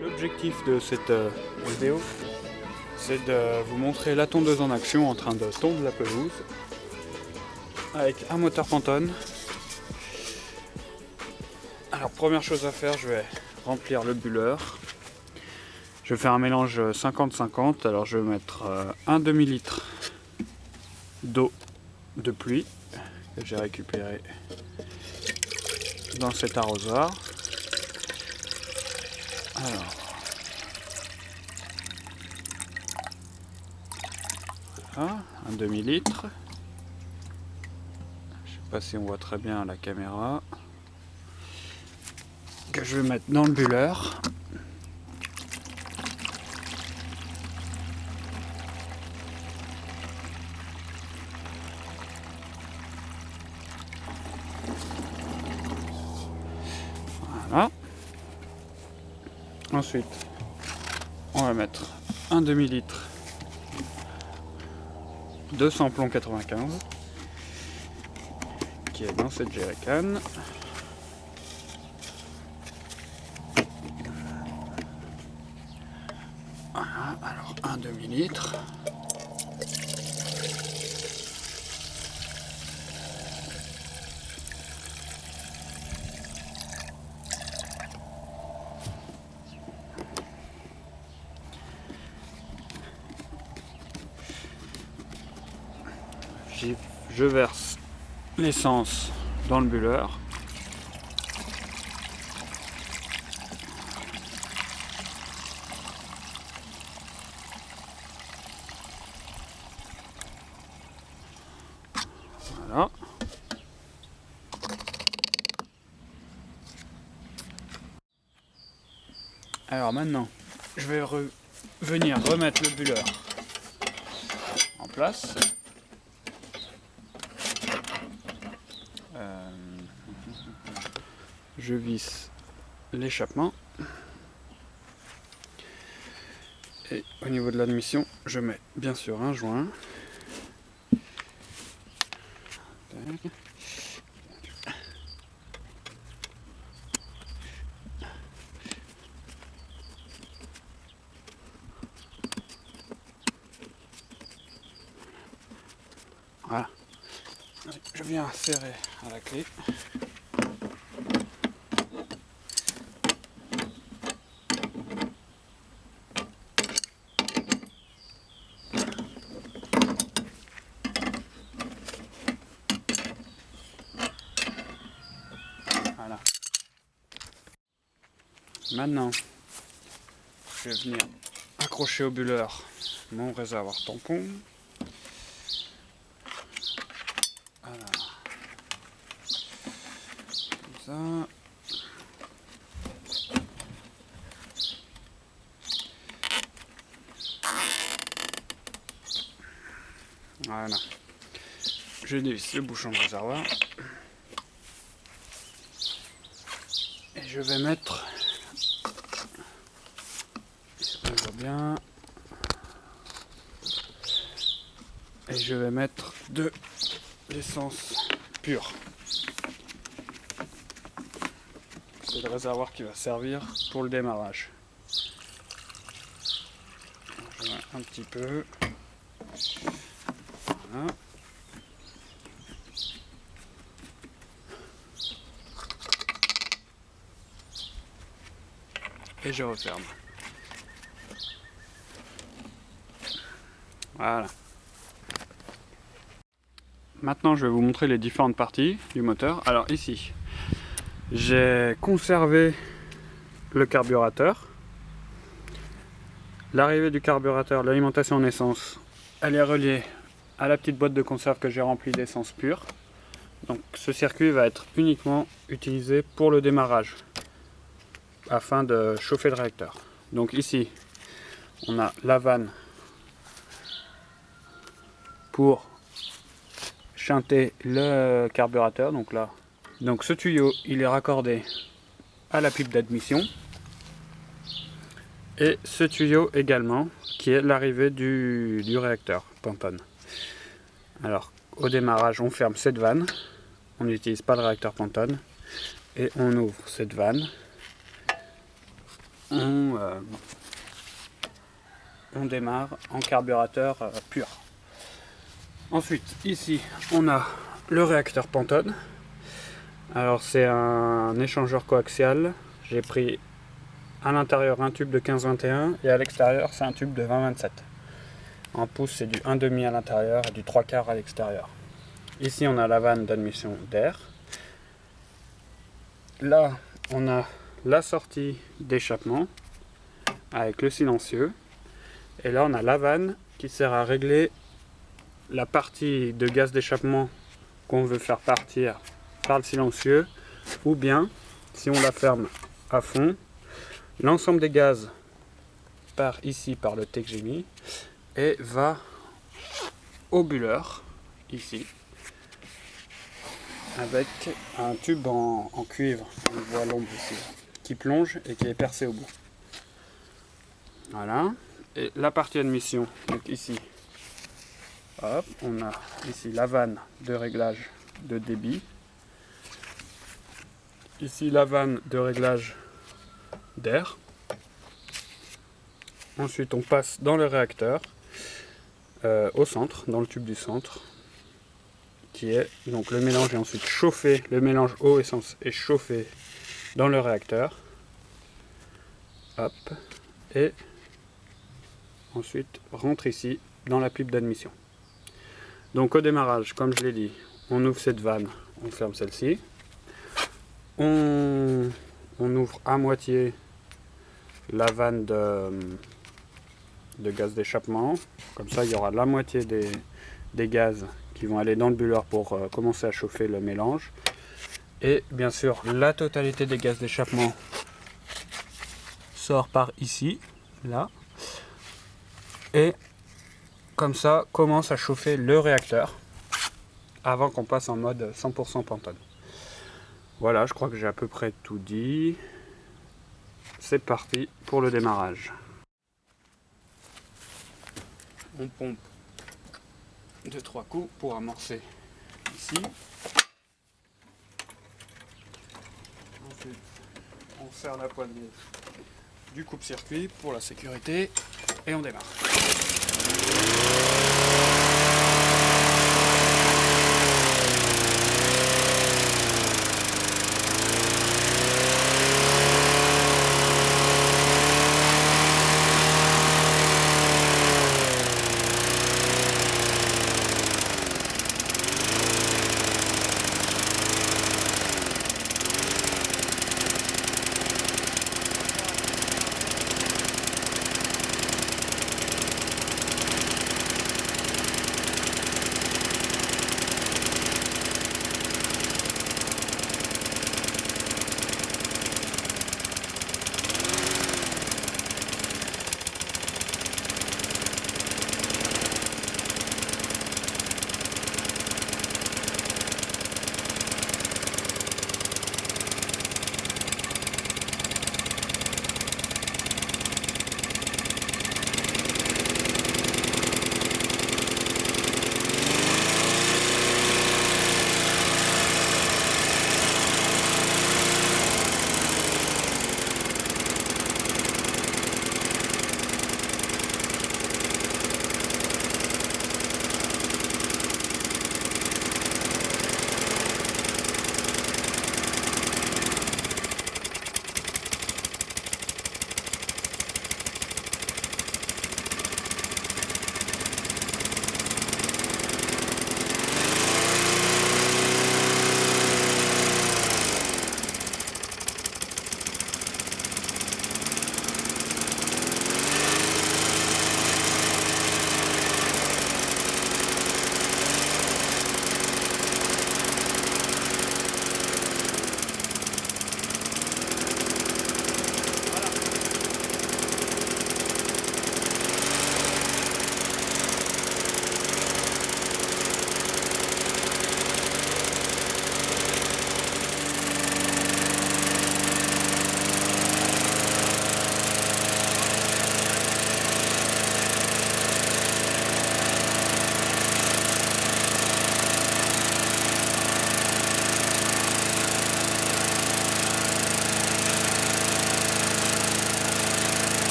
L'objectif de cette vidéo, c'est de vous montrer la tondeuse en action en train de tondre la pelouse avec un moteur Pantone. Alors première chose à faire, je vais remplir le bulleur. Je vais faire un mélange 50-50, alors je vais mettre un demi-litre d'eau de pluie que j'ai récupéré dans cet arrosoir. Alors, voilà, un demi-litre. Je sais pas si on voit très bien à la caméra. Que je vais mettre dans le bulleur. Voilà. Ensuite, on va mettre un demi-litre de samplon 95 qui est dans cette jerrycan. Voilà, alors un demi-litre. Je verse l'essence dans le bulleur. Voilà. Alors maintenant, je vais venir remettre le bulleur en place. Je visse l'échappement. Et au niveau de l'admission, je mets bien sûr un joint. Voilà. Je viens serrer à la clé. Voilà. Maintenant, je vais venir accrocher au bulleur mon réservoir tampon. Voilà. Comme ça. Voilà. Je dévisse le bouchon de réservoir. Et je vais mettre, on voit bien, et je vais mettre de l'essence pure. C'est le réservoir qui va servir pour le démarrage. Je mets un petit peu. Voilà. Et je referme. Voilà. Maintenant, je vais vous montrer les différentes parties du moteur. Alors ici, j'ai conservé le carburateur. L'arrivée du carburateur, l'alimentation en essence, elle est reliée à la petite boîte de conserve que j'ai remplie d'essence pure. Donc ce circuit va être uniquement utilisé pour le démarrage, afin de chauffer le réacteur. Donc ici, on a la vanne pour shunter le carburateur. Donc là, donc ce tuyau, il est raccordé à la pipe d'admission. Et ce tuyau également, qui est l'arrivée du réacteur Pantone. Alors, au démarrage, on ferme cette vanne. on n'utilise pas le réacteur Pantone. Et on ouvre cette vanne. On démarre en carburateur pur. Ensuite, ici, on a le réacteur Pantone. Alors c'est un échangeur coaxial. J'ai pris à l'intérieur un tube de 15-21 et à l'extérieur c'est un tube de 20-27. En pouce c'est du 1,5 à l'intérieur et du 3/4 à l'extérieur. Ici on a la vanne d'admission d'air. Là on a la sortie d'échappement avec le silencieux. Et là on a la vanne qui sert à régler la partie de gaz d'échappement qu'on veut faire partir par le silencieux, ou bien si on la ferme à fond, l'ensemble des gaz part ici par le T que j'ai mis et va au bulleur ici avec un tube en cuivre, on voit l'ombre ici, qui plonge et qui est percé au bout. Voilà, et la partie admission, donc ici, hop, on a ici la vanne de réglage de débit. Ici la vanne de réglage d'air. Ensuite on passe dans le réacteur, au centre, dans le tube du centre, qui est donc le mélange est ensuite chauffé, le mélange eau essence est chauffé dans le réacteur. Hop, et ensuite rentre ici dans la pipe d'admission. Donc au démarrage, comme je l'ai dit, on ouvre cette vanne, on ferme celle-ci. On ouvre à moitié la vanne de gaz d'échappement. Comme ça, il y aura la moitié des gaz qui vont aller dans le bulleur pour commencer à chauffer le mélange. Et bien sûr, la totalité des gaz d'échappement sort par ici, là. Et comme ça, commence à chauffer le réacteur avant qu'on passe en mode 100% Pantone. Voilà, je crois que j'ai à peu près tout dit. C'est parti pour le démarrage. On pompe 2-3 coups pour amorcer ici. Ensuite, on serre la poignée du coupe-circuit pour la sécurité et on démarre.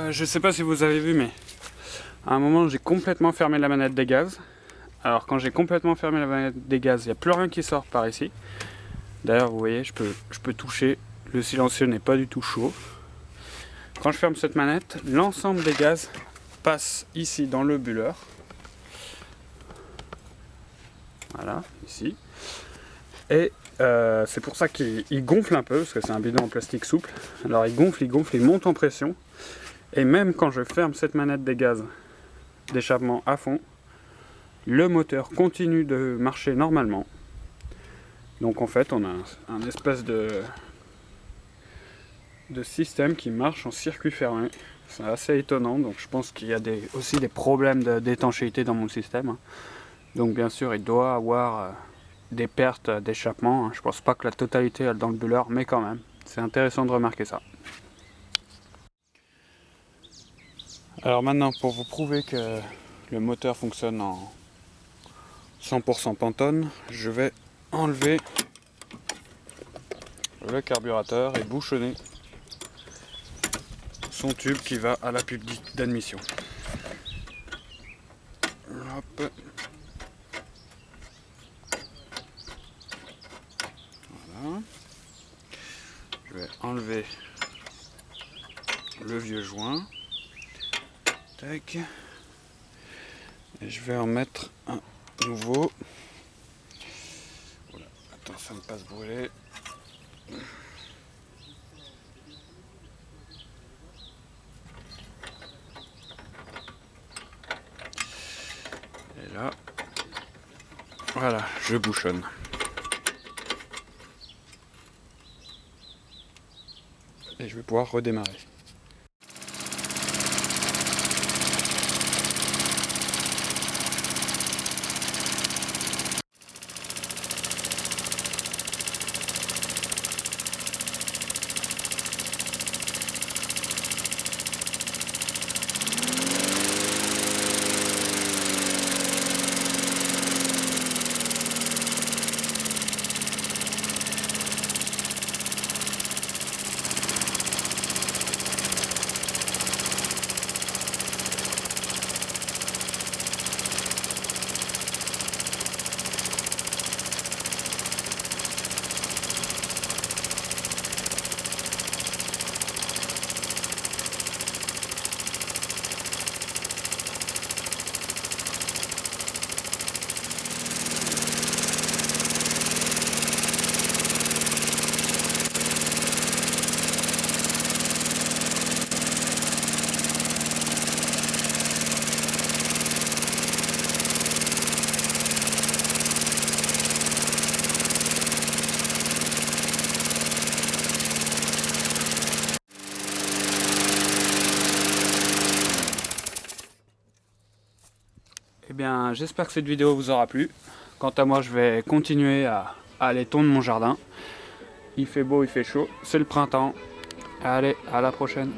Je sais pas si vous avez vu, mais à un moment j'ai complètement fermé la manette des gaz. Alors quand j'ai complètement fermé la manette des gaz, il n'y a plus rien qui sort par ici. D'ailleurs vous voyez, je peux toucher, le silencieux n'est pas du tout chaud. Quand je ferme cette manette, l'ensemble des gaz passe ici dans le bulleur. Voilà, ici. Et c'est pour ça qu'il gonfle un peu, parce que c'est un bidon en plastique souple. Alors il gonfle, il monte en pression. Et même quand je ferme cette manette des gaz d'échappement à fond, le moteur continue de marcher normalement. Donc en fait on a un espèce de système qui marche en circuit fermé. C'est assez étonnant, donc je pense qu'il y a aussi des problèmes d'étanchéité dans mon système. Donc bien sûr il doit avoir des pertes d'échappement. Je pense pas que la totalité est dans le bulleur, mais quand même, c'est intéressant de remarquer ça. Alors maintenant, pour vous prouver que le moteur fonctionne en 100% Pantone, je vais enlever le carburateur et bouchonner son tube qui va à la pub d'admission. Hop. Voilà. Je vais enlever le vieux joint. Tac. Et je vais en mettre un nouveau. Voilà. Attention de ne pas se brûler. Et là, voilà, je bouchonne. Et je vais pouvoir redémarrer. Eh bien, j'espère que cette vidéo vous aura plu. Quant à moi, je vais continuer à aller tondre mon jardin. Il fait beau, il fait chaud, c'est le printemps. Allez, à la prochaine.